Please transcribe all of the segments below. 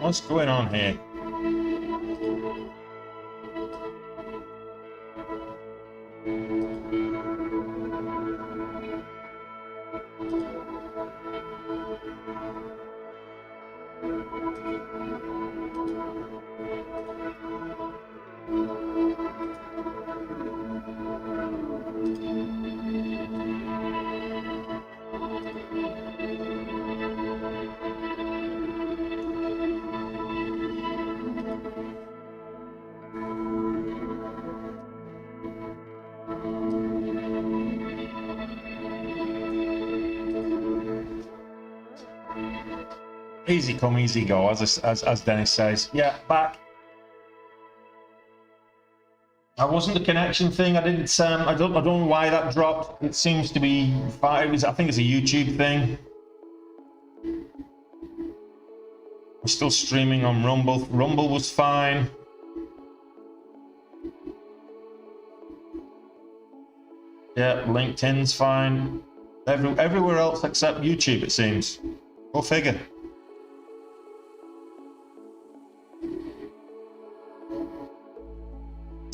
What's going on here? Easy come, easy go, as Dennis says. Yeah, back. That wasn't the connection thing. I didn't. I don't know why that dropped. It seems to be fine. I think it's a YouTube thing. We're still streaming on Rumble. Rumble was fine. Yeah, LinkedIn's fine. Everywhere else except YouTube, it seems. Go figure.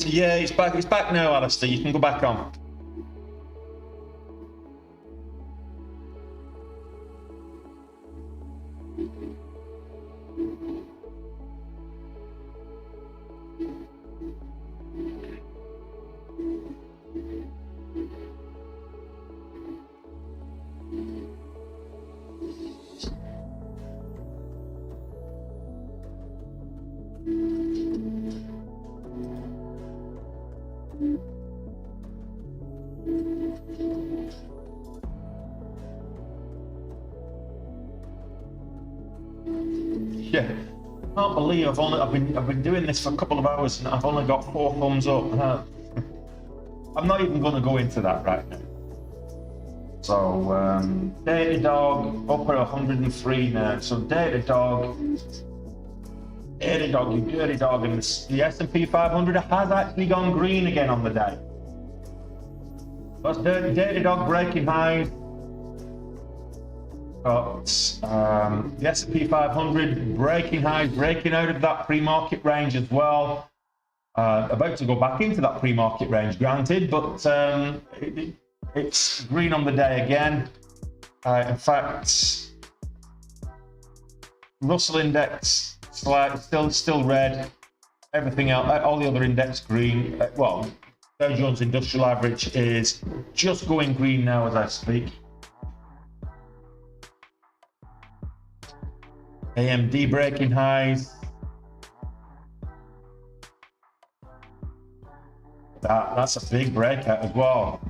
Yeah, it's back. It's back now, Alistair. You can go back on. Yeah, I can't believe I've been doing this for a couple of hours and I've only got 4 thumbs up. I'm not even going to go into that right now. So Datadog up at 103 now. So Datadog, you dirty dog, and the S&P 500 has actually gone green again on the day. That's Datadog breaking highs. Got the S&P 500 breaking highs, breaking out of that pre-market range as well. About to go back into that pre-market range, granted, but it's green on the day again. In fact, Russell index still red. Everything else, all the other index green. Well, Dow Jones Industrial Average is just going green now as I speak. AMD breaking highs. That's a big breakout as well.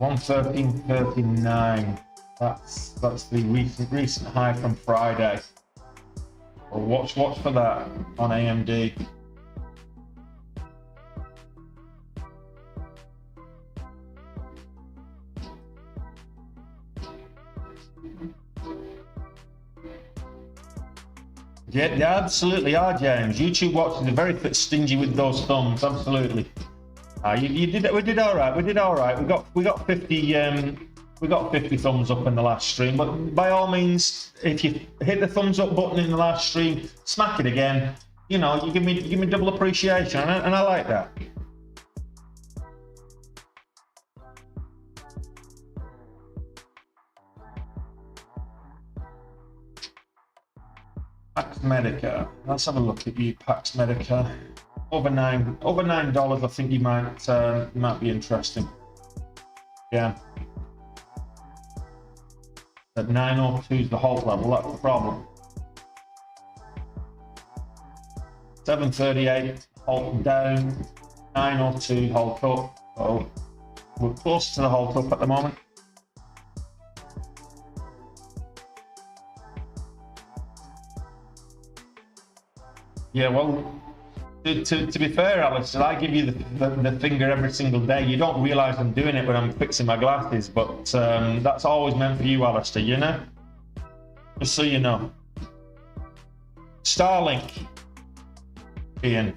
$113.39. That's the recent high from Friday. Well, watch for that on AMD. Yeah, they absolutely are, James. YouTube watchers are very stingy with those thumbs. Absolutely. We did all right. We got 50. We got 50 thumbs up in the last stream, but by all means, if you hit the thumbs up button in the last stream, smack it again. You know, you give me double appreciation, and I like that. Pax Medica. Let's have a look at you, Pax Medica. Over $9. I think you might be interesting. Yeah. At 902 is the halt level. That's the problem. 738 halt down. 902 halt up. So we're close to the halt up at the moment. Yeah, well, to be fair, Alice, I give you the finger every single day. You don't realise I'm doing it when I'm fixing my glasses, but that's always meant for you, Alistair, you know? Just so you know. Starlink, Ian.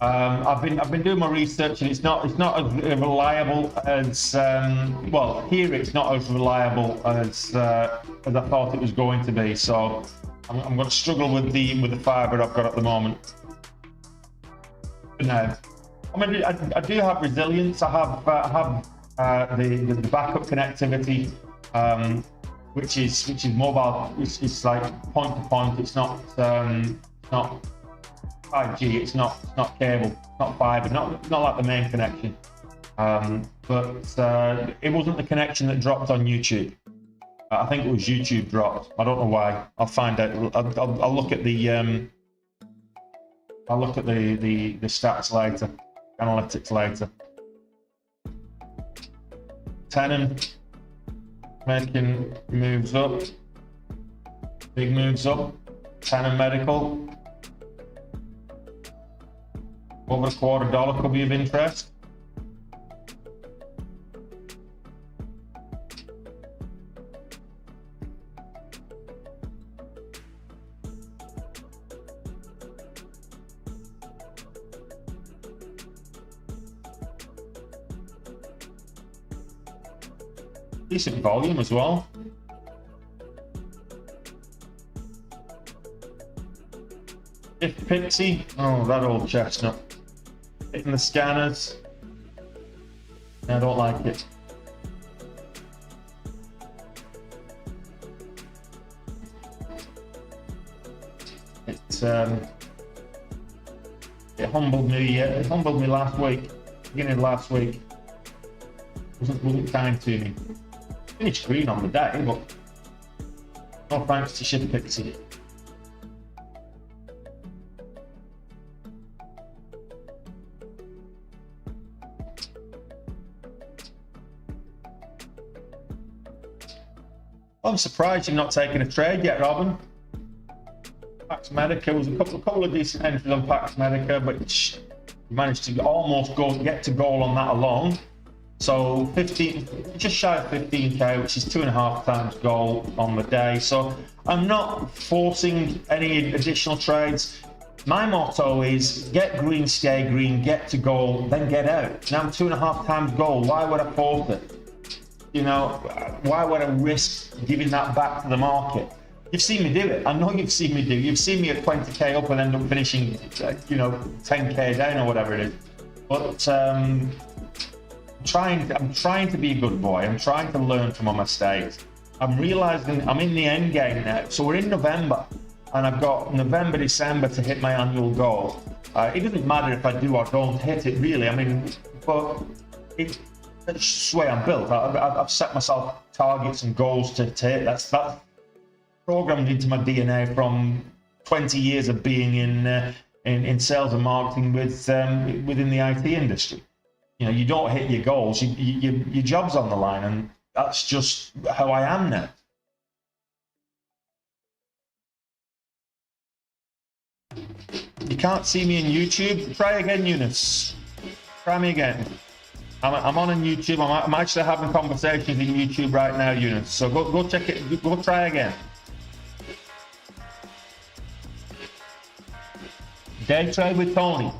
I've been doing my research, and it's not as reliable as well, here it's not as reliable as I thought it was going to be. So I'm going to struggle with the fiber I've got at the moment. But no, I mean I do have resilience. I have the backup connectivity, which is mobile. It's like point to point. It's not 5G. It's not cable, not fiber, not like the main connection. But it wasn't the connection that dropped on YouTube. I think it was YouTube dropped. I don't know why. I'll find out. I'll look at the stats later, analytics later. Tenon making moves up, big moves up. Tenon Medical over $250 could be of interest. Decent volume as well. If Pixie, oh, that old chestnut. Hitting the scanners. I don't like it. It humbled me. It humbled me last week. Beginning of last week. Wasn't kind to me. Finished green on the day, but no thanks to Shift Pixie. I'm surprised you've not taken a trade yet, Robin. Pax Medica was a couple of decent entries on Pax Medica, but you managed to almost get to goal on that alone. So 15, just shy of 15k, which is 2.5 times goal on the day. So I'm not forcing any additional trades. My motto is get green, stay green, get to goal, then get out. Now I'm 2.5 times goal. Why would I force it? You know, why would I risk giving that back to the market? You've seen me do it. I know you've seen me do. You've seen me at 20k up and end up finishing, 10k down or whatever it is. But I'm trying to be a good boy. I'm trying to learn from my mistakes. I'm realizing I'm in the end game now. So we're in November, and I've got November, December to hit my annual goal. It doesn't matter if I do or don't hit it, really. I mean, but it's just the way I'm built. I've set myself targets and goals to hit. That's programmed into my DNA from 20 years of being in sales and marketing within the IT industry. You know, you don't hit your goals, your job's on the line, and that's just how I am now. You can't see me in YouTube? Try again, Eunice. Try me again. I'm on YouTube. I'm actually having conversations in YouTube right now, Eunice. So go check it. Go try again. Day trade with Tony.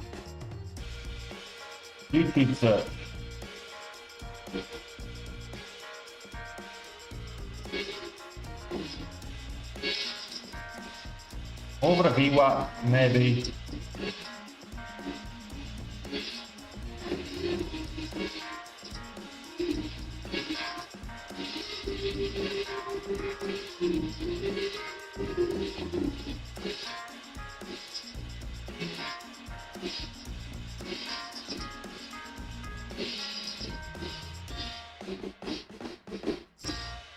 YouTube search. Over a VWAP, maybe.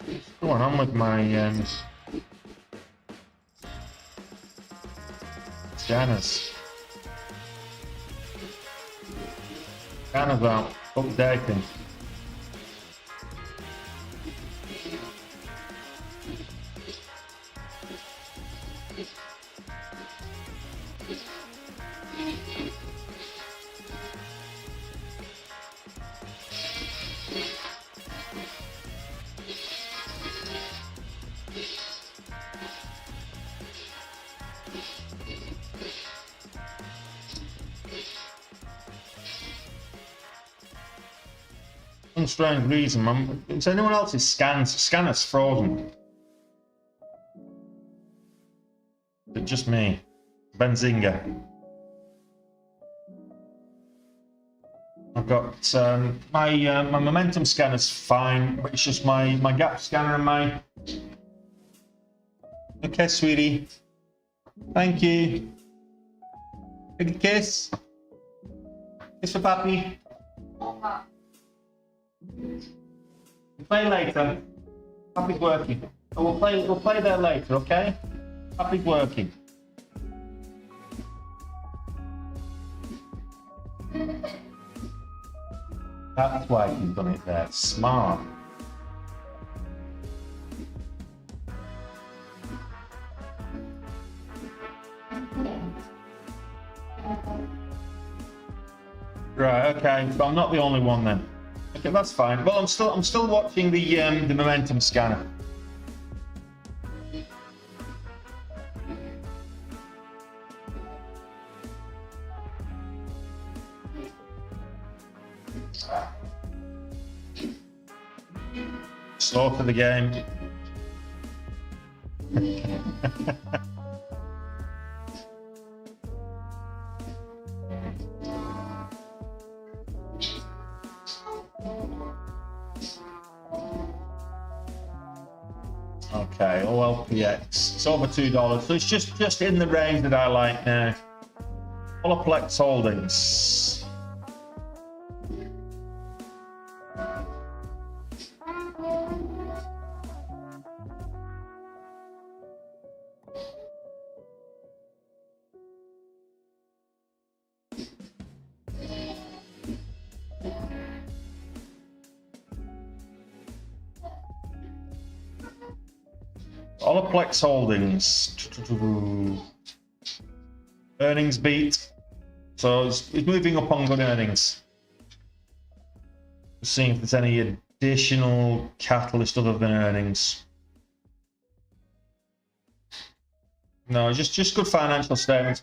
What's going on with my scanners? Scanners out, updating. some strange reason, it's anyone else's scanner's frozen. But just me. Benzinga. I've got my momentum scanner's fine, but it's just my gap scanner and my... Okay, sweetie. Thank you. Big kiss. Kiss for papi. We'll play later. Papi's working. Oh, we'll play there later, okay? Papi's working. That's why he's done it there. Smart. Right, okay, so I'm not the only one then. Okay, that's fine. Well, I'm still watching the momentum scanner. Slow for the game. Okay, OLPX. It's over $2, so it's just in the range that I like now. Olaplex Holdings. Olaplex Holdings. Earnings beat. So it's moving up on good earnings. Just seeing if there's any additional catalyst other than earnings. No, just good financial statements.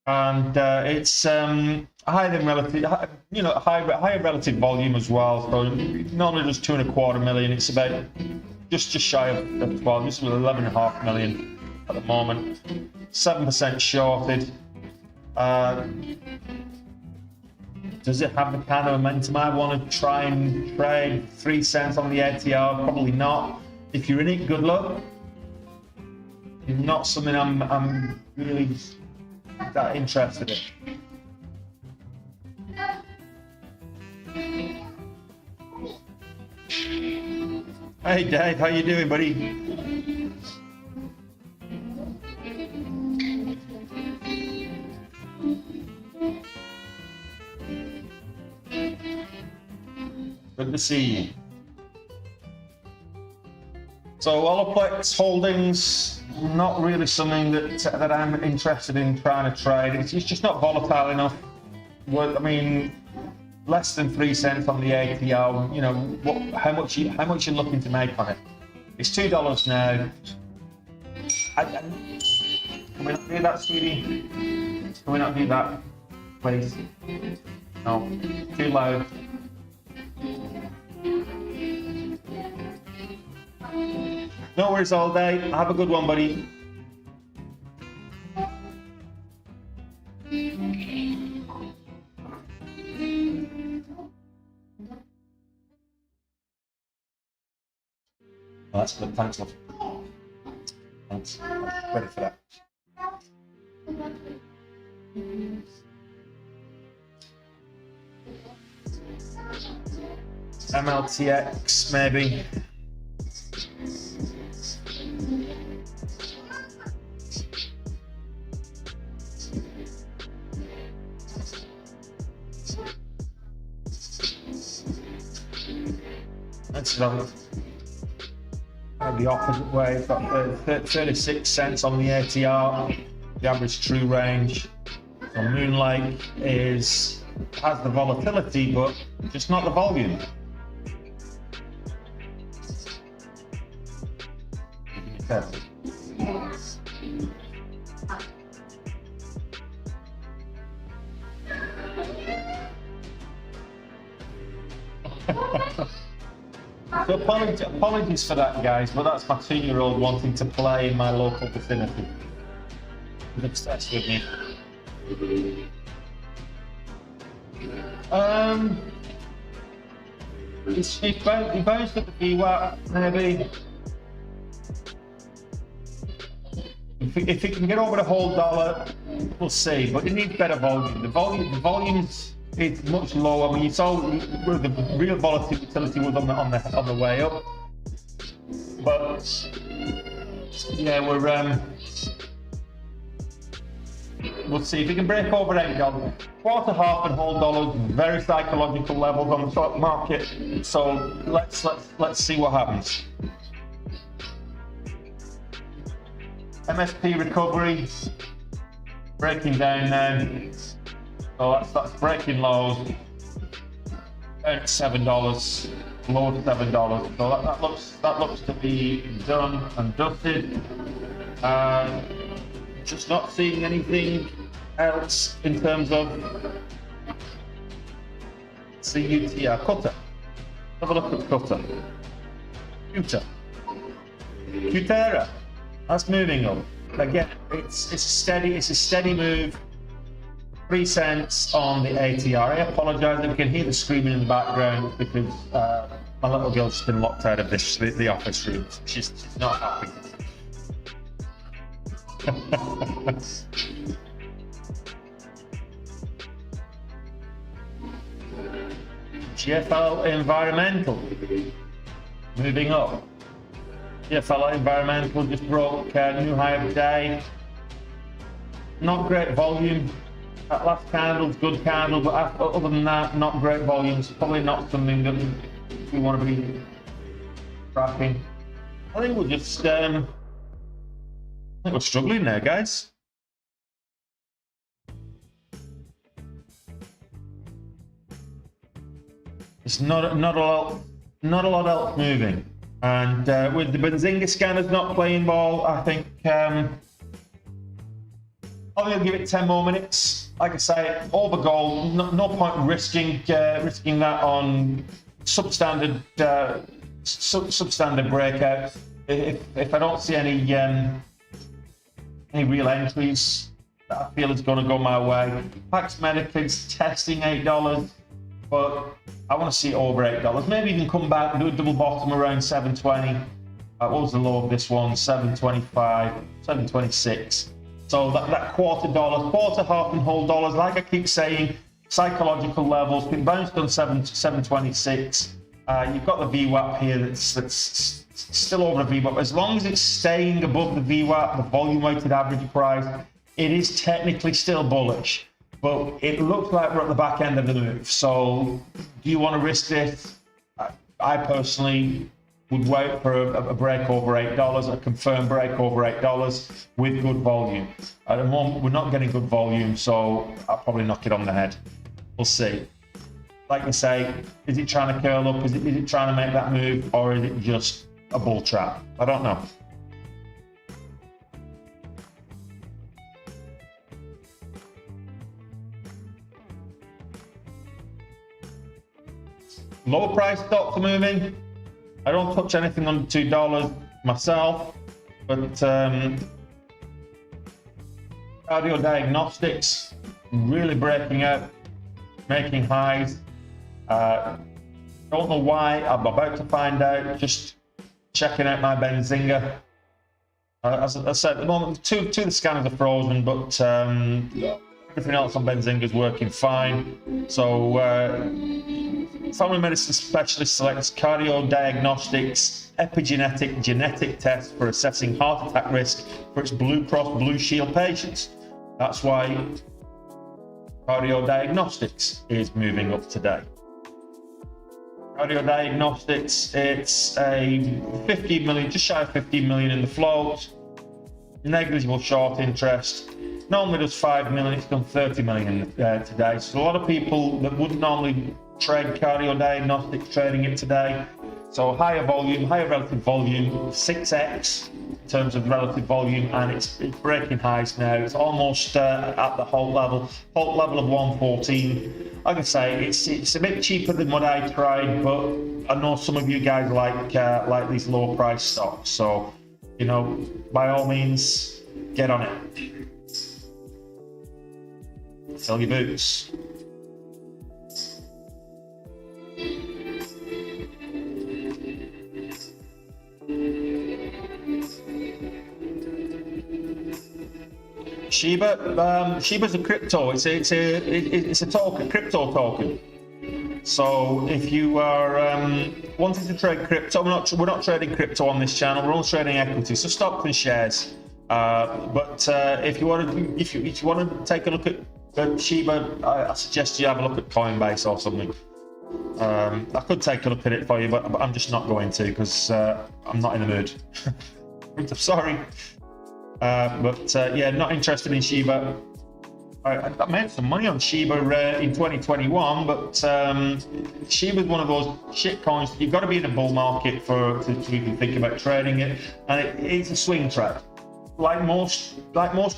And it's higher than relative, higher relative volume as well. So normally just 2.25 million. It's about just shy of 12, just 11.5 million at the moment. 7% shorted. Does it have the kind of momentum I want to try and trade 3 cents on the ATR? Probably not. If you're in it, good luck. It's not something I'm really that interested in. Hey Dave, how you doing, buddy? Good to see you. So Olaplex Holdings, not really something that I'm interested in trying to trade. It's just not volatile enough. Well, I mean, less than 3 cents on the ATR. You know, how much you're looking to make on it? It's $2 now. Can we not do that, sweetie? Can we not do that, please? No, too loud. No worries all day. Have a good one, buddy. Oh, that's good. Thanks, love. Thanks. Ready for that. MLTX, maybe. Let's have the opposite way. It's got 36 cents on the ATR, the average true range. So Moonlight has the volatility, but just not the volume. So apologies for that, guys, but that's my 2-year-old wanting to play in my local vicinity. He's obsessed with me. He bounced at the VWAP, maybe. If it can get over the whole dollar, we'll see. But it needs better volume. The volume is much lower. I mean, you saw where the real volatility was on the way up. But yeah, we'll see if we can break over $8. Quarter, half, and whole dollars, very psychological levels on the stock market. So let's see what happens. MSP recovery breaking down now. So that's breaking lows at $7, low to $7. So that looks to be done and dusted. Just not seeing anything else in terms of CUTR. Cutter. Have a look at Cutter. Cutera. That's moving up. Again, it's a steady move. 3 cents on the ATR. I apologise if you can hear the screaming in the background because my little girl's just been locked out of the office room. She's not happy. GFL Environmental moving up. GFL Environmental just broke a new high of the day. Not great volume. That last candle's good candle, but other than that, not great volumes. Probably not something that we want to be tracking. I think we'll just. I think we're struggling there, guys. It's not a lot else moving, and with the Benzinga scanners not playing ball, I think I'll give it 10 more minutes. Like I say, over gold. No point risking that on substandard breakouts. If I don't see any real entries that I feel is going to go my way. Pax Medic's testing $8, but I want to see it over $8. Maybe even come back and do a double bottom around 720. What was the low of this one? 725, 726. So that quarter, half, and whole dollars, like I keep saying, psychological levels, been bounced on 726. You've got the VWAP here that's still over the VWAP. As long as it's staying above the VWAP, the volume weighted average price, it is technically still bullish. But it looks like we're at the back end of the move. So do you want to risk this? I personally would wait for a break over $8, a confirmed break over $8 with good volume. At the moment, we're not getting good volume, so I'll probably knock it on the head. We'll see. Like I say, is it trying to curl up? Is it trying to make that move, or is it just a bull trap? I don't know. Lower price stocks are moving. I don't touch anything under $2 myself, but cardio diagnostics really breaking out, making highs. Don't know why. I'm about to find out. Just checking out my Benzinga. As I said, at the moment, two of the scanners are frozen, but everything else on Benzinga is working fine. So, family medicine specialist selects cardio diagnostics epigenetic genetic test for assessing heart attack risk for its Blue Cross Blue Shield patients. That's why cardio diagnostics is moving up today. Cardio diagnostics, it's a 15 million, just shy of 15 million in the float, negligible short interest. Normally does 5 million, it's done 30 million today. So a lot of people that wouldn't normally trade cardio diagnostics trading it today. So higher volume, higher relative volume, 6x terms of relative volume, and it's breaking highs now. It's almost at the hold level of 114. Like I say, it's a bit cheaper than what I tried, but I know some of you guys like these low price stocks, so you know, by all means, get on it. Sell your boots. Shiba's a crypto. It's a token, crypto token. So if you are wanting to trade crypto, we're not trading crypto on this channel. We're only trading equity, so stocks and shares. But if you want to take a look at Shiba, I suggest you have a look at Coinbase or something. I could take a look at it for you, but I'm just not going to because I'm not in the mood. I'm sorry. Yeah, not interested in Shiba. I made some money on Shiba in 2021, but Shiba is one of those shit coins. You've got to be in a bull market to even think about trading it, and it's a swing trade. Like most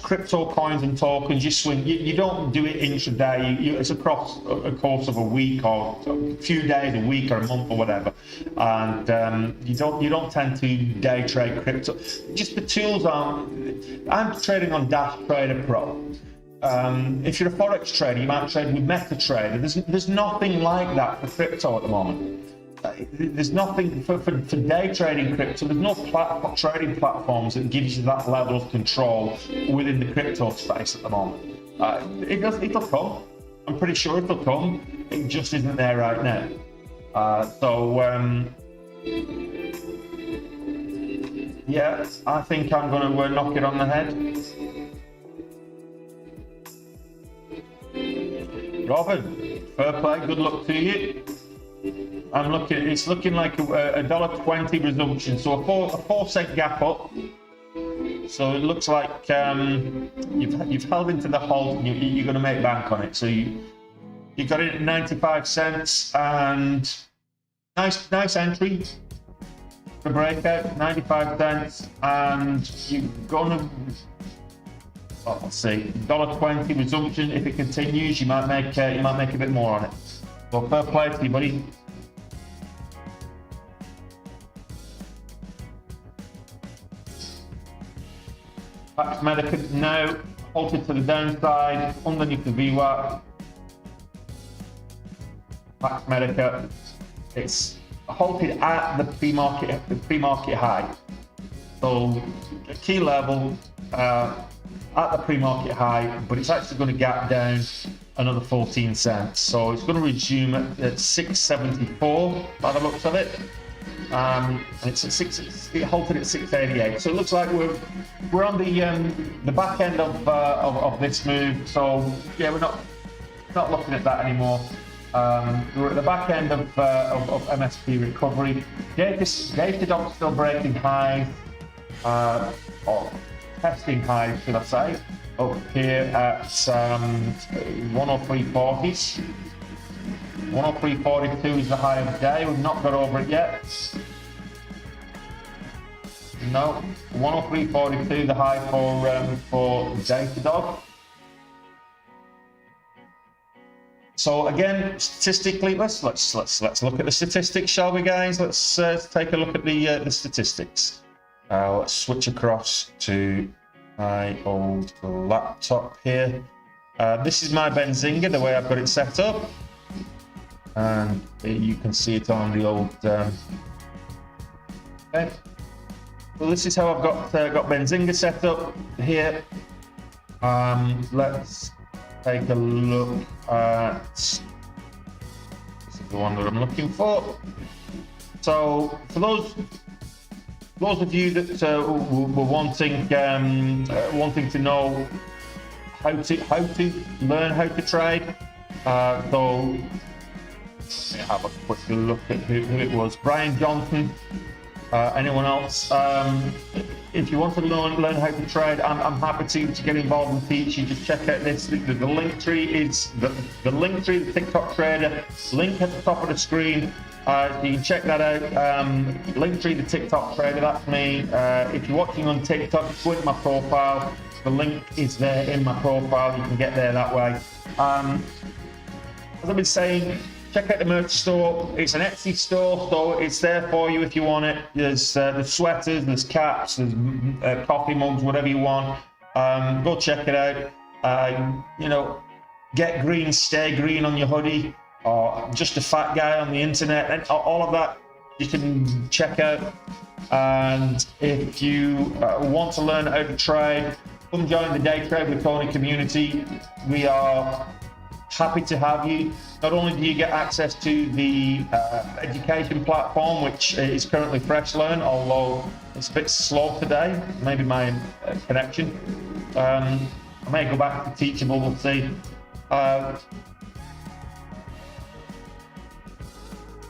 crypto coins and tokens, you swing. You don't do it intraday. It's across a course of a week or a few days, a week or a month or whatever, and you don't tend to day trade crypto. Just the tools aren't. I'm trading on Dash Trader Pro. If you're a forex trader, you might trade with MetaTrader. There's nothing like that for crypto at the moment. There's nothing for day trading crypto. There's no trading platforms that gives you that level of control within the crypto space at the moment. It'll come. I'm pretty sure it'll come. It just isn't there right now. Yeah, I think I'm going to knock it on the head. Robin, fair play. Good luck to you. It's looking like a $1.20 resumption, so a 4-cent gap up. So it looks like you've held into the hold, and you're going to make bank on it. So you got it at 95 cents, and nice entry for breakout, 95 cents, and you're going to. Well, let's see, $1.20 resumption. If it continues, you might make a bit more on it. So fair play to you, buddy. Premarket now halted to the downside underneath the VWAP. Premarket, it's halted at the pre-market high. So a key level at the pre-market high, but it's actually going to gap down another 14 cents. So it's going to resume at 674 by the looks of it. And it's at it halted at 688. So it looks like we're on the back end of this move. So yeah, we're not looking at that anymore. We're at the back end of MSP recovery. Datadog's still breaking highs, or testing highs, should I say, up here at 103.40s. 103.42 is the high of the day. We've not got over it yet. No, 103.42 the high for Datadog. So again, statistically, let's look at the statistics, shall we, guys? Let's take a look at the statistics. Let's switch across to my old laptop here. This is my Benzinga, the way I've got it set up, and you can see it on the old. Okay. Well, this is how I've got Benzinga set up here. Let's take a look at. This is the one that I'm looking for. So for those of you that were wanting to know how to learn how to trade, so have a quick look at who it was. Brian Johnson. Anyone else? If you want to learn how to trade, I'm happy to get involved and teach you. Just check out this. The link tree is the link tree, the TikTok trader link at the top of the screen. You can check that out. Linktree, the TikTok trader, that's me. If you're watching on TikTok, go into my profile. The link is there in my profile. You can get there that way. As I've been saying, check out the merch store. It's an Etsy store, so it's there for you if you want it. There's sweaters, there's caps, there's coffee mugs, whatever you want. Go check it out. You know, get green, stay green on your hoodie, or just a fat guy on the internet, and all of that you can check out. And if you want to learn how to trade, come join the Day Trade with Tony community. We are happy to have you. Not only do you get access to the education platform, which is currently FreshLearn, although it's a bit slow today, maybe my connection. I may go back to Teachable, we'll see.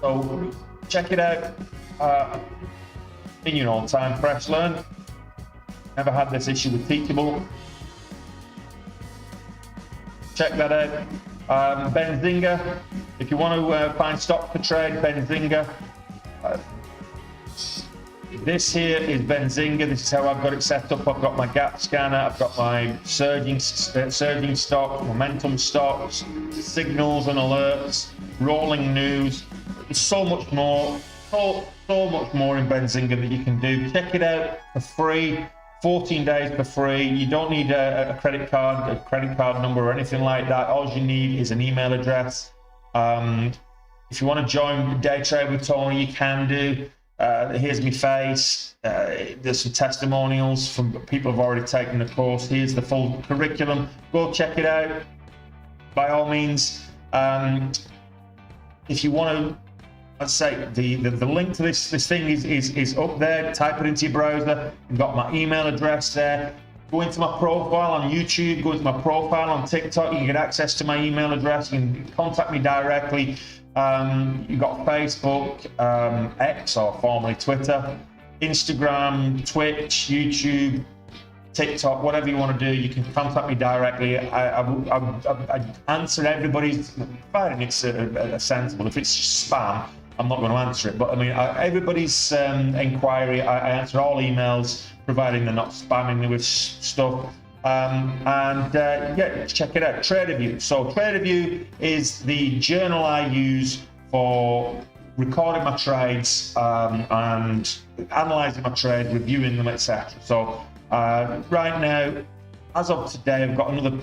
So check it out. In your own time, FreshLearn. Never had this issue with Teachable. Check that out. Benzinga, if you want to find stock to trade, Benzinga. This here is Benzinga. This is how I've got it set up. I've got my gap scanner, I've got my surging stocks, momentum stocks, signals and alerts, rolling news. There's so much more, so much more in Benzinga that you can do. Check it out for free. 14 days for free. You don't need a credit card number or anything like that. All you need is an email address. If you want to join Day Trade with Tony, you can do. Here's my face. There's some testimonials from people who've already taken the course. Here's the full curriculum. Go check it out. By all means, if you want to, let's say the link to this thing is up there. Type it into your browser. You've got my email address there. Go into my profile on YouTube. Go into my profile on TikTok. You can get access to my email address. You can contact me directly. You've got Facebook, X, or formerly Twitter, Instagram, Twitch, YouTube, TikTok, whatever you want to do. You can contact me directly. I answer everybody's, providing it's sensible. If it's just spam, I'm not going to answer it. But I mean, everybody's inquiry, I answer all emails, providing they're not spamming me with stuff. Yeah, check it out. TraderView. So TraderView is the journal I use for recording my trades and analysing my trade, reviewing them, etc. So right now, as of today, I've got another,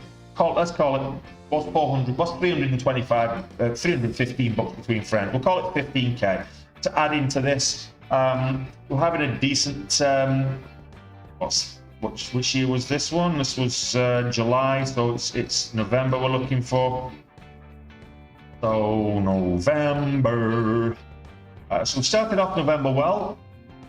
let's call it, what's 400, what's 325, 315 bucks between friends. We'll call it 15K to add into this. We're having a decent, which year was this one? This was July, so it's November we're looking for. So November. So we started off November well.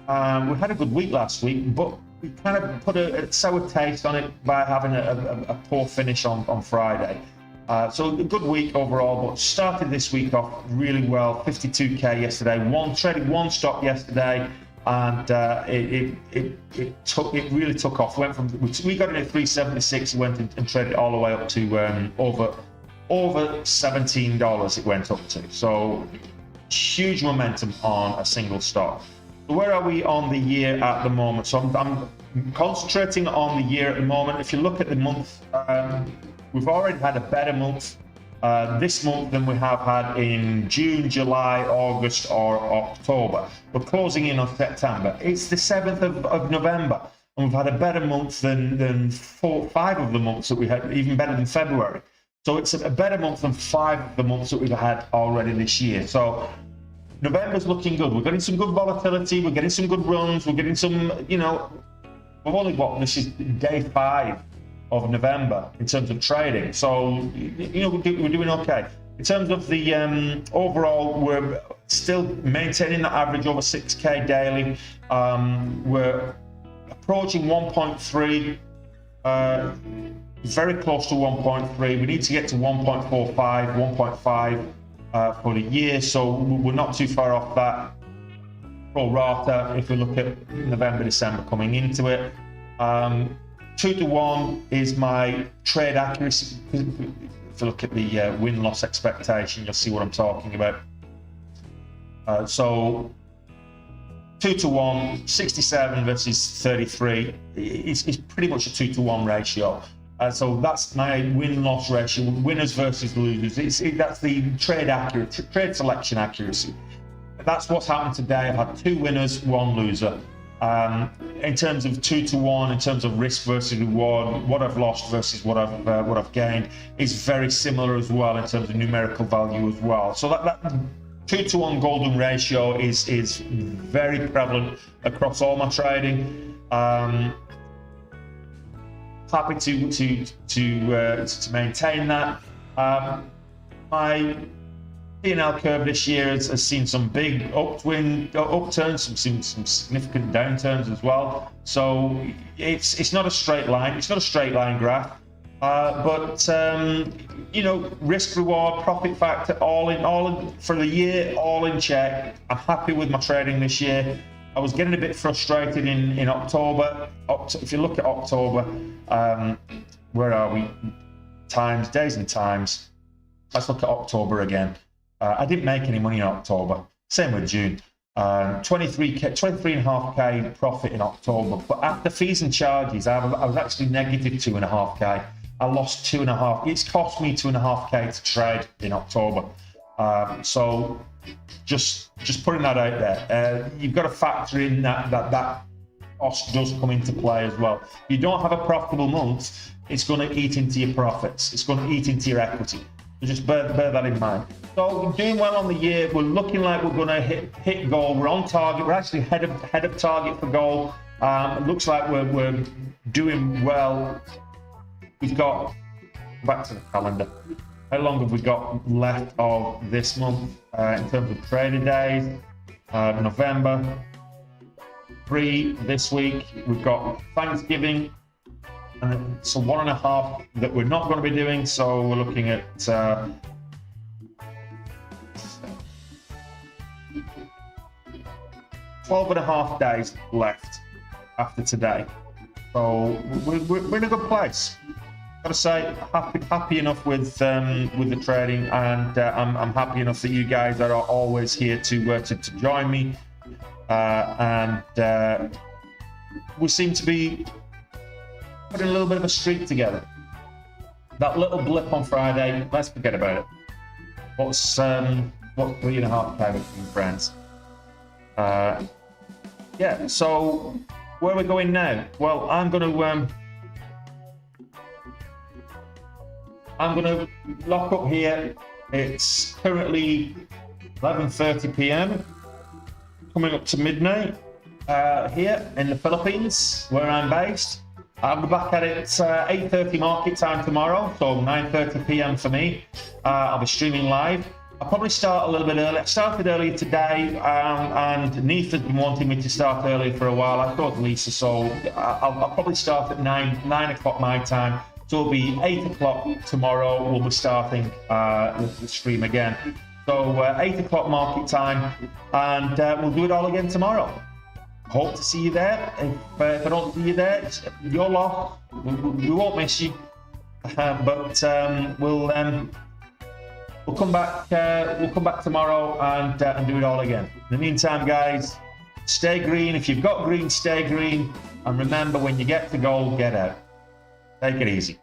We had a good week last week, but we kind of put a sour taste on it by having a poor finish on Friday. So a good week overall, but started this week off really well. 52K yesterday. Traded one stock yesterday. And it really took off. We got in at 376. It went and traded all the way up to over $17. It went up to. So huge momentum on a single stock. So where are we on the year at the moment? So I'm concentrating on the year at the moment. If you look at the month, we've already had a better month this month than we have had in June, July, August, or October. We're closing in on September. It's the 7th of November, and we've had a better month than 5 of the months that we had, even better than February. So it's a better month than 5 of the months that we've had already this year. So November's looking good. We're getting some good volatility. We're getting some good runs. We're getting some, we've only this is day 5 of November in terms of trading, so we're doing okay. In terms of the overall, we're still maintaining the average over 6K daily. We're approaching 1.3, very close to 1.3. We need to get to 1.45, 1.5 for the year, so we're not too far off that pro rata if we look at November, December coming into it. 2 to 1 is my trade accuracy. If you look at the win-loss expectation, you'll see what I'm talking about. So 2 to 1, 67 versus 33 is pretty much a 2 to 1 ratio. So that's my win-loss ratio, winners versus losers. That's the trade selection accuracy. That's what's happened today. I've had 2 winners, 1 loser. In terms of 2 to 1, in terms of risk versus reward, what I've lost versus what I've gained is very similar as well in terms of numerical value as well. So that 2 to 1 golden ratio is very prevalent across all my trading. Happy to maintain that. My P&L curve this year has seen some big upturns, some significant downturns as well. So it's not a straight line. It's not a straight line graph. But you know, risk reward, profit factor, all in for the year, all in check. I'm happy with my trading this year. I was getting a bit frustrated in October. If you look at October, where are we? Days and times. Let's look at October again. I didn't make any money in October. Same with June. 23.5k profit in October, but after fees and charges, I was actually negative 2.5k. I lost 2.5. It's cost me 2.5k to trade in October. So just putting that out there. You've got to factor in that cost does come into play as well. If you don't have a profitable month, it's going to eat into your profits. It's going to eat into your equity. So just bear that in mind. So we're doing well on the year. We're looking like we're going to hit goal. We're on target. We're actually head of target for goal. It looks like we're doing well. We've got, back to the calendar. How long have we got left of this month in terms of trading days? November 3 this week. We've got Thanksgiving. And so 1.5 that we're not going to be doing. So we're looking at 12.5 days left after today. So we're in a good place. Gotta say, happy enough with the trading, and I'm happy enough that you guys are always here to join me, and we seem to be putting a little bit of a streak together. That little blip on Friday, let's forget about it. What's 3.5k from friends? Yeah. So where are we going now? Well, I'm going to lock up here. It's currently 11:30 p.m. coming up to midnight here in the Philippines, where I'm based. I'll be back at it 8:30 market time tomorrow, so 9:30 p.m. for me. I'll be streaming live. I'll probably start a little bit early. I started earlier today, and Neith has been wanting me to start early for a while. I thought Lisa, so I'll probably start at 9 o'clock my time. So it'll be 8 o'clock tomorrow. We'll be starting the stream again. So 8 o'clock market time, and we'll do it all again tomorrow. Hope to see you there. If I don't see you there, it's your loss. We won't miss you, but we'll come back. We'll come back tomorrow and do it all again. In the meantime, guys, stay green. If you've got green, stay green. And remember, when you get to gold, get out. Take it easy.